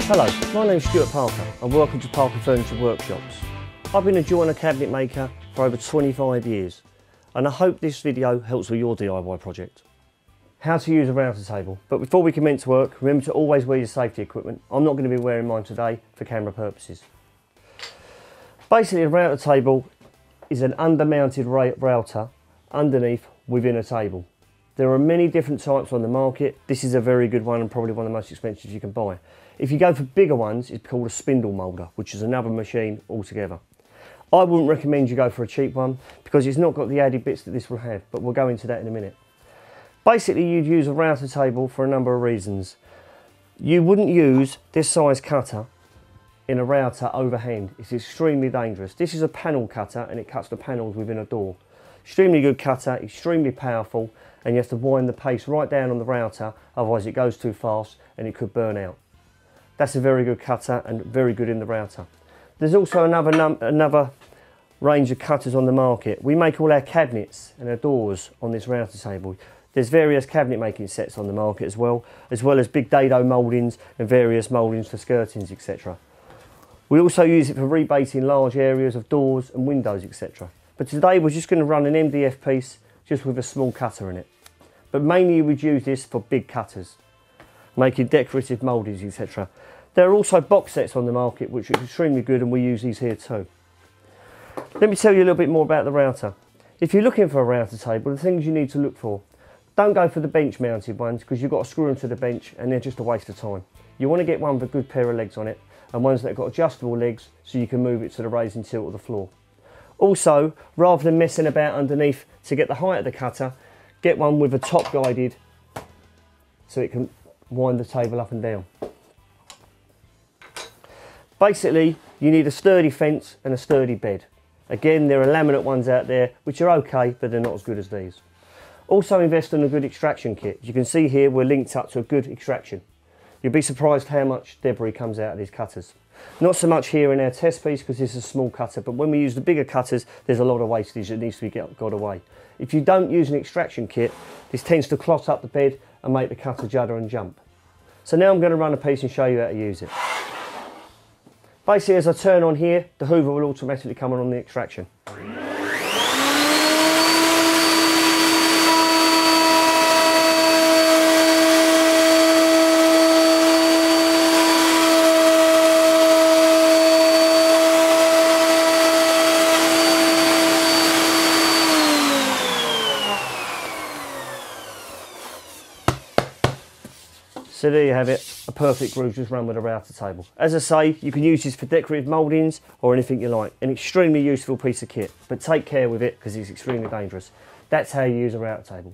Hello, my name's Stuart Parker and welcome to Parker Furniture Workshops. I've been a joiner cabinet maker for over 25 years and I hope this video helps with your DIY project. How to use a router table, but before we commence work, remember to always wear your safety equipment. I'm not going to be wearing mine today for camera purposes. Basically, a router table is an undermounted router underneath within a table. There are many different types on the market. This is a very good one and probably one of the most expensive you can buy. If you go for bigger ones, it's called a spindle moulder, which is another machine altogether. I wouldn't recommend you go for a cheap one because it's not got the added bits that this will have, but we'll go into that in a minute. Basically, you'd use a router table for a number of reasons. You wouldn't use this size cutter in a router overhand. It's extremely dangerous. This is a panel cutter and it cuts the panels within a door. Extremely good cutter, extremely powerful, and you have to wind the paste right down on the router, otherwise it goes too fast and it could burn out. That's a very good cutter and very good in the router. There's also another range of cutters on the market. We make all our cabinets and our doors on this router table. There's various cabinet making sets on the market as well as big dado mouldings and various mouldings for skirtings, etc. We also use it for rebating large areas of doors and windows, etc. But today we're just going to run an MDF piece just with a small cutter in it. But mainly we'd use this for big cutters, making decorative mouldings, etc. There are also box sets on the market which are extremely good and we use these here too. Let me tell you a little bit more about the router. If you're looking for a router table, the things you need to look for. Don't go for the bench mounted ones because you've got to screw them to the bench and they're just a waste of time. You want to get one with a good pair of legs on it and ones that have got adjustable legs so you can move it to the raise and tilt of the floor. Also, rather than messing about underneath to get the height of the cutter, get one with a top guided so it can wind the table up and down. Basically, you need a sturdy fence and a sturdy bed. Again, there are laminate ones out there which are okay, but they're not as good as these. Also invest in a good extraction kit. As you can see here, we're linked up to a good extraction. You'll be surprised how much debris comes out of these cutters. Not so much here in our test piece because this is a small cutter, but when we use the bigger cutters, there's a lot of wastage that needs to be got away. If you don't use an extraction kit, this tends to clot up the bed and make the cutter judder and jump. So now I'm going to run a piece and show you how to use it. Basically, as I turn on here, the hoover will automatically come on the extraction. So there you have it, a perfect groove just run with a router table. As I say, you can use this for decorative mouldings or anything you like. An extremely useful piece of kit, but take care with it because it's extremely dangerous. That's how you use a router table.